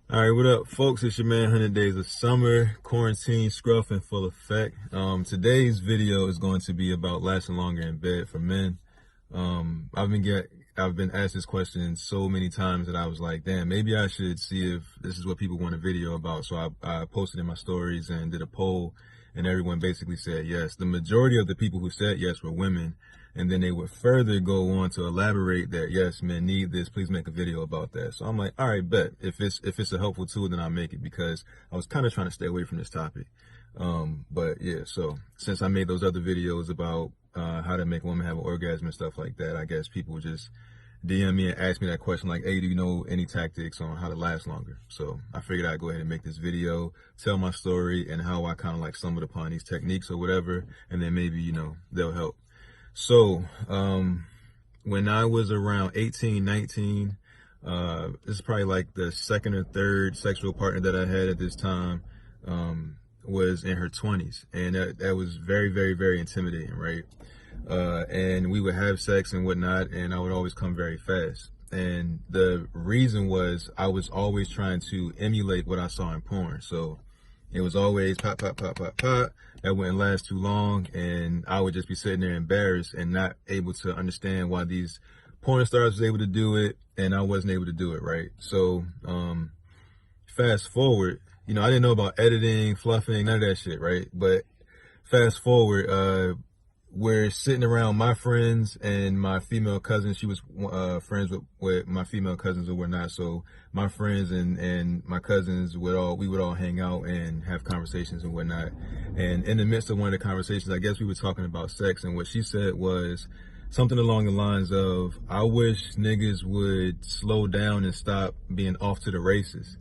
All right, what up, folks? It's your man, 100 Days of Summer, quarantine, scruff, in full effect. Today's video is going to be about lasting longer in bed for men. I've been asked this question so many times that I was like, damn, maybe I should see if this is what people want a video about. So I posted in my stories and did a poll, and everyone basically said yes. The majority of the people who said yes were women, and then they would further go on to elaborate that yes, men need this. Please make a video about that. So I'm like, all right, bet. If it's a helpful tool, then I'll make it, because I was kind of trying to stay away from this topic. But yeah, so since I made those other videos about how to make a woman have an orgasm and stuff like that, I guess people just DM me and ask me that question like, hey, do you know any tactics on how to last longer? So I figured I'd go ahead and make this video, tell my story and how I kind of like stumbled upon these techniques or whatever, and then maybe, they'll help. So, when I was around 18, 19, this is probably like the second or third sexual partner that I had at this time, was in her 20s. And that was very, very, very intimidating, right? And we would have sex and whatnot, and I would always come very fast. And the reason was I was always trying to emulate what I saw in porn. So it was always pop, pop, pop, pop, pop. That wouldn't last too long, and I would just be sitting there embarrassed and not able to understand why these porn stars was able to do it and I wasn't able to do it, right? So fast forward, I didn't know about editing, fluffing, none of that shit, right? But fast forward, we're sitting around my friends and my female cousins. She was friends with my female cousins or whatnot. So my friends and my cousins we would all hang out and have conversations and whatnot. And in the midst of one of the conversations, I guess we were talking about sex, and what she said was something along the lines of, I wish niggas would slow down and stop being off to the races.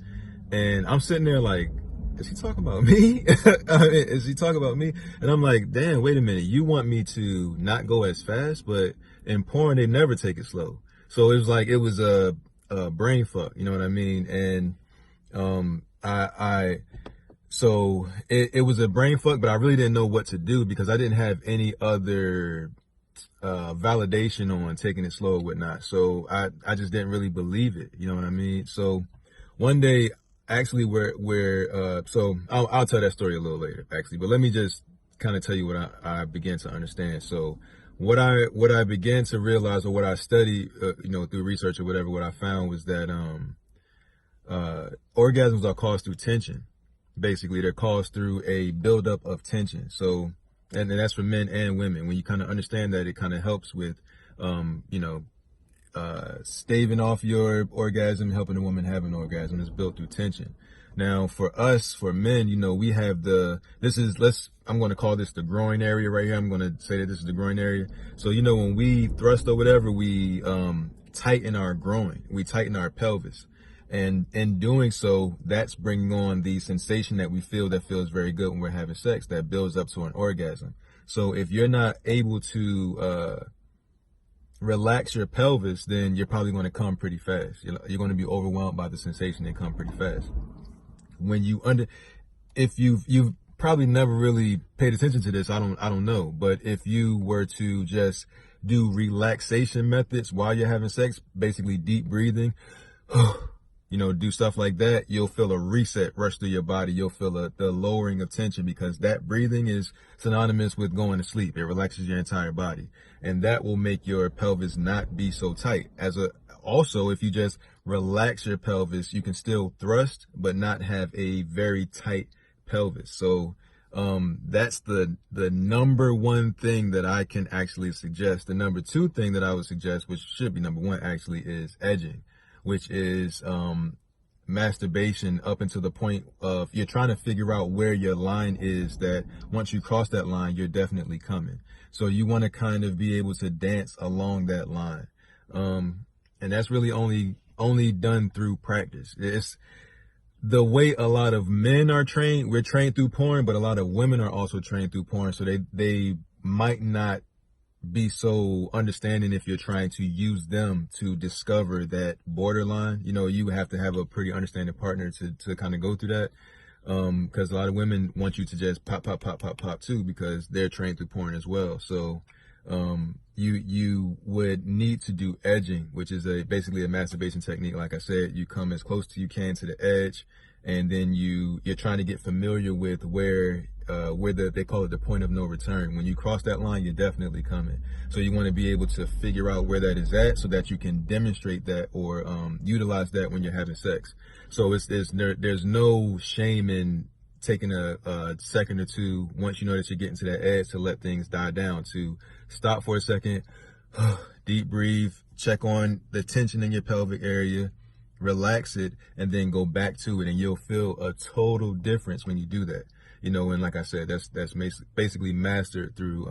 And I'm sitting there like, is he talking about me? Is he talking about me? And I'm like, damn, wait a minute. You want me to not go as fast, but in porn, they never take it slow. So it was like, it was a brain fuck, you know what I mean? And, so it was a brain fuck, but I really didn't know what to do because I didn't have any other, validation on taking it slow or whatnot. So I just didn't really believe it. You know what I mean? So one day, actually, so I'll tell that story a little later, actually, but let me just kind of tell you what I began to understand. So what I began to realize, or what I studied, through research or whatever, what I found was that orgasms are caused through tension. Basically, they're caused through a buildup of tension. So, and that's for men and women. When you kind of understand that, it kind of helps with, staving off your orgasm, helping a woman have an orgasm is built through tension. Now, for us, for men, we have I'm going to call this the groin area right here. I'm going to say that this is the groin area. So, when we thrust or whatever, we tighten our groin, we tighten our pelvis. And in doing so, that's bringing on the sensation that we feel that feels very good when we're having sex, that builds up to an orgasm. So if you're not able to relax your pelvis, then you're probably going to come pretty fast. You're going to be overwhelmed by the sensation and come pretty fast. If you've probably never really paid attention to this, I don't know, but if you were to just do relaxation methods while you're having sex, basically deep breathing, do stuff like that, you'll feel a reset rush through your body. You'll feel the lowering of tension, because that breathing is synonymous with going to sleep. It relaxes your entire body, and that will make your pelvis not be so tight. Also, if you just relax your pelvis, you can still thrust, but not have a very tight pelvis. So that's the number one thing that I can actually suggest. The number two thing that I would suggest, which should be number one actually, is edging, which is masturbation up until the point of you're trying to figure out where your line is, that once you cross that line, you're definitely coming. So you want to kind of be able to dance along that line. And that's really only done through practice. It's the way a lot of men are trained. We're trained through porn, but a lot of women are also trained through porn. So they might not be so understanding if you're trying to use them to discover that borderline. You have to have a pretty understanding partner to kind of go through that. Because a lot of women want you to just pop, pop, pop, pop, pop too, because they're trained through porn as well. So you would need to do edging, which is basically a masturbation technique. Like I said, you come as close as you can to the edge, and then you're trying to get familiar with where they call it the point of no return. When you cross that line, you're definitely coming. So you want to be able to figure out where that is at, so that you can demonstrate that or utilize that when you're having sex. So there's no shame in taking a second or two once you know that you're getting to that edge to let things die down, to stop for a second, deep breathe, check on the tension in your pelvic area, relax it, and then go back to it, and you'll feel a total difference when you do that. And like I said, that's basically mastered through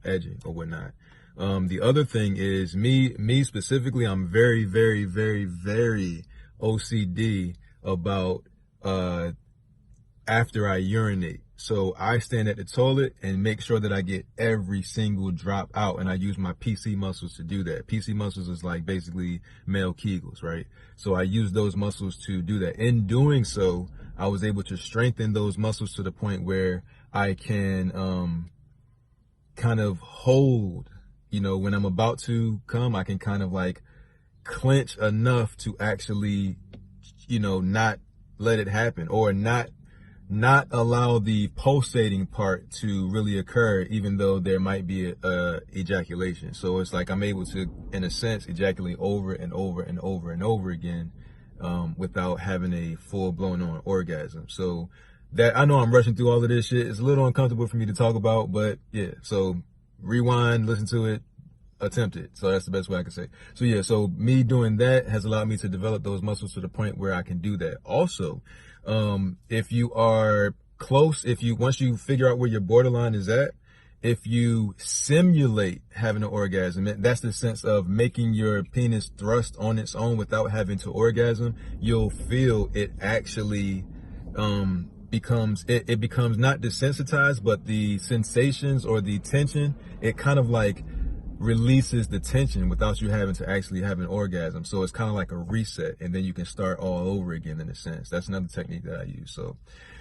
edging or whatnot. The other thing is me specifically, I'm very, very, very, very OCD about after I urinate. So I stand at the toilet and make sure that I get every single drop out, and I use my PC muscles to do that. PC muscles is like basically male Kegels, right? So I use those muscles to do that. In doing so, I was able to strengthen those muscles to the point where I can kind of hold, when I'm about to come, I can kind of like clench enough to actually, not let it happen, or not allow the pulsating part to really occur, even though there might be a ejaculation. So it's like I'm able to, in a sense, ejaculate over and over and over and over again without having a full-blown on orgasm. So that, I know I'm rushing through all of this shit. It's a little uncomfortable for me to talk about, but yeah. So rewind, listen to it, attempt it. So that's the best way I can say. So yeah, so me doing that has allowed me to develop those muscles to the point where I can do that. Also, if you are close, once you figure out where your borderline is at, if you simulate having an orgasm, that's the sense of making your penis thrust on its own without having to orgasm, you'll feel it actually becomes not desensitized, but the sensations or the tension, it kind of like releases the tension without you having to actually have an orgasm. So it's kind of like a reset, and then you can start all over again in a sense. That's another technique that I use. So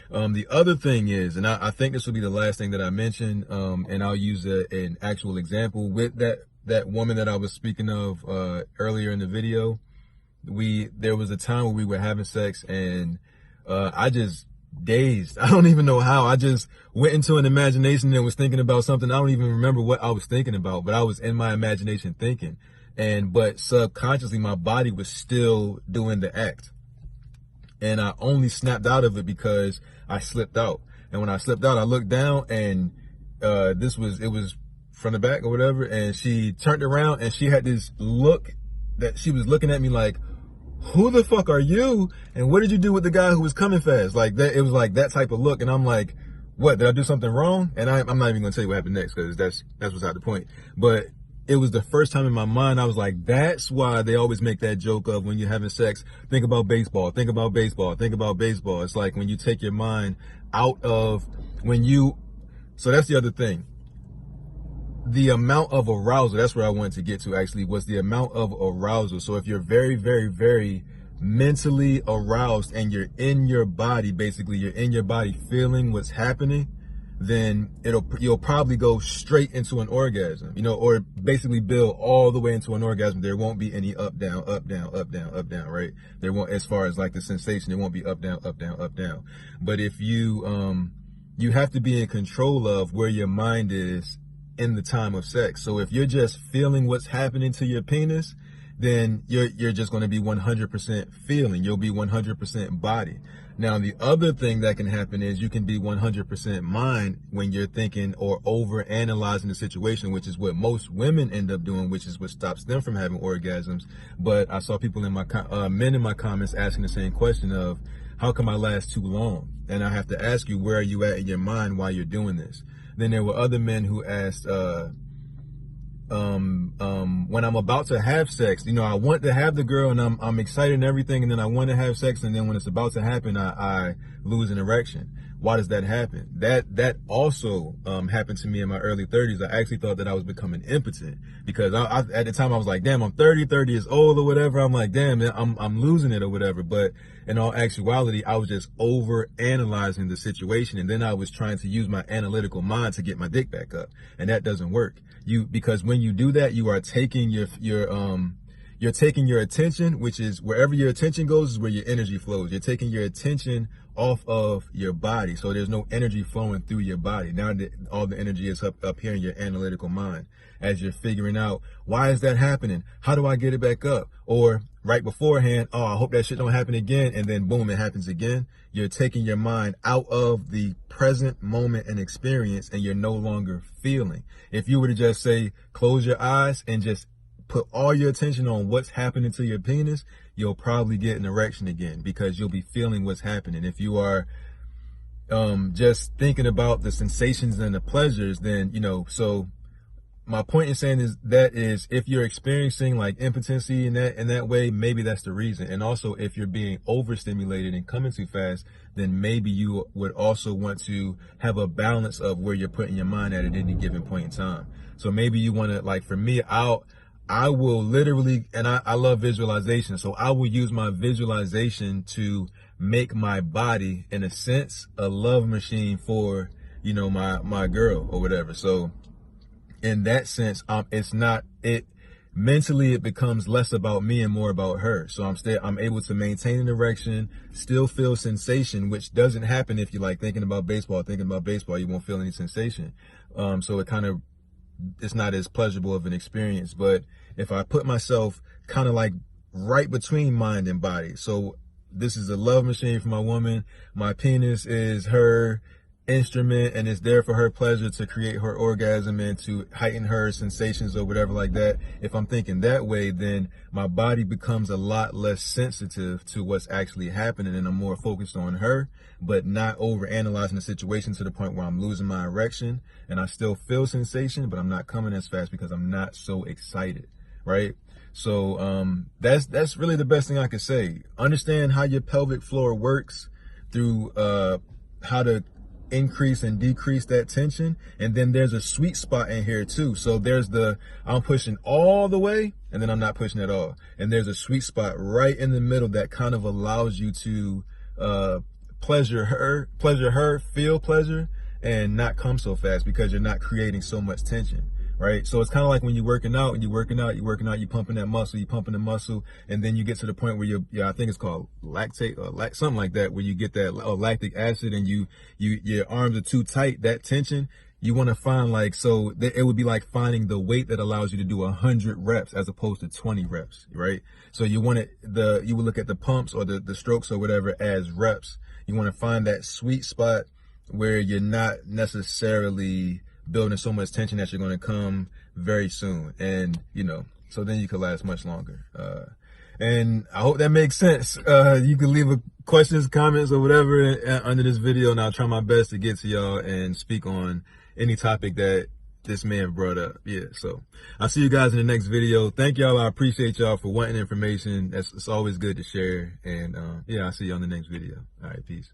the other thing is, and I think this will be the last thing that I mention, and I'll use an actual example with that woman that I was speaking of earlier in the video. There was a time where we were having sex, and I just dazed. I don't even know how. I just went into an imagination and was thinking about something. I don't even remember what I was thinking about, but I was in my imagination thinking. But subconsciously, my body was still doing the act. And I only snapped out of it because I slipped out. And when I slipped out, I looked down, and it was from the back or whatever. And she turned around, and she had this look that she was looking at me like, who the fuck are you? And what did you do with the guy who was coming fast? Like that, it was like that type of look. And I'm like, what, did I do something wrong? And I'm not even gonna tell you what happened next, because that's beside the point. But it was the first time in my mind I was like, that's why they always make that joke of when you're having sex, think about baseball, think about baseball, think about baseball. It's like when you take your mind out of so that's the other thing. The amount of arousal, that's where I wanted to get to actually, was the amount of arousal. So if you're very, very, very mentally aroused and you're in your body, basically you're in your body feeling what's happening, then you'll probably go straight into an orgasm, or basically build all the way into an orgasm. There won't be any up, down, up, down, up, down, up, down, right? There won't, as far as like the sensation, it won't be up, down, up, down, up, down. But if you have to be in control of where your mind is in the time of sex. So if you're just feeling what's happening to your penis, then you're just going to be 100% feeling. You'll be 100% body. Now, the other thing that can happen is you can be 100% mind when you're thinking or over analyzing the situation, which is what most women end up doing, which is what stops them from having orgasms. But I saw people in men in my comments asking the same question of, how come I last too long? And I have to ask you, where are you at in your mind while you're doing this? Then there were other men who asked, when I'm about to have sex, I want to have the girl and I'm excited and everything, and then I want to have sex, and then when it's about to happen, I lose an erection. Why does that happen? That also happened to me in my early 30s. I actually thought that I was becoming impotent, because I at the time I was like, damn, I'm 30 is old or whatever. I'm like, damn, I'm losing it or whatever. But in all actuality, I was just over analyzing the situation, and then I was trying to use my analytical mind to get my dick back up, and that doesn't work. Because when you do that, you are taking you're taking your attention, which is wherever your attention goes is where your energy flows. You're taking your attention off of your body. So there's no energy flowing through your body. Now all the energy is up here in your analytical mind as you're figuring out, why is that happening? How do I get it back up? Or right beforehand, oh, I hope that shit don't happen again. And then boom, it happens again. You're taking your mind out of the present moment and experience, and you're no longer feeling. If you were to just say, close your eyes and just put all your attention on what's happening to your penis, you'll probably get an erection again, because you'll be feeling what's happening. If you are just thinking about the sensations and the pleasures, then, so my point in saying is if you're experiencing like impotency in that way, maybe that's the reason. And also, if you're being overstimulated and coming too fast, then maybe you would also want to have a balance of where you're putting your mind at any given point in time. So maybe you want to, like for me, I will literally, and I love visualization, so I will use my visualization to make my body, in a sense, a love machine for, my girl or whatever. So in that sense, mentally it becomes less about me and more about her. So I'm able to maintain an erection, still feel sensation, which doesn't happen if you like thinking about baseball, you won't feel any sensation. So it's not as pleasurable of an experience. But if I put myself kind of like right between mind and body, so this is a love machine for my woman, my penis is her instrument, and it's there for her pleasure, to create her orgasm and to heighten her sensations or whatever like that. If I'm thinking that way, then my body becomes a lot less sensitive to what's actually happening, and I'm more focused on her, but not over analyzing the situation to the point where I'm losing my erection, and I still feel sensation, but I'm not coming as fast because I'm not so excited, right? So that's really the best thing I could say. Understand how your pelvic floor works through how to increase and decrease that tension. And then there's a sweet spot in here too. So there's I'm pushing all the way, and then I'm not pushing at all. And there's a sweet spot right in the middle that kind of allows you to pleasure her, feel pleasure, and not come so fast, because you're not creating so much tension. Right? So it's kind of like when you're working out, you're pumping that muscle, you're pumping the muscle, and then you get to the point where I think it's called lactate or something like that, where you get that lactic acid, and your arms are too tight, that tension, you want to find it would be like finding the weight that allows you to do 100 reps as opposed to 20 reps, right? So you would look at the pumps or the strokes or whatever as reps. You want to find that sweet spot where you're not necessarily building so much tension that you're going to come very soon, and so then you could last much longer. And I hope that makes sense. You can leave questions, comments, or whatever under this video, and I'll try my best to get to y'all and speak on any topic that this man brought up. Yeah, so I'll see you guys in the next video. Thank y'all. I appreciate y'all for wanting information. It's always good to share, and I'll see you on the next video. All right, peace.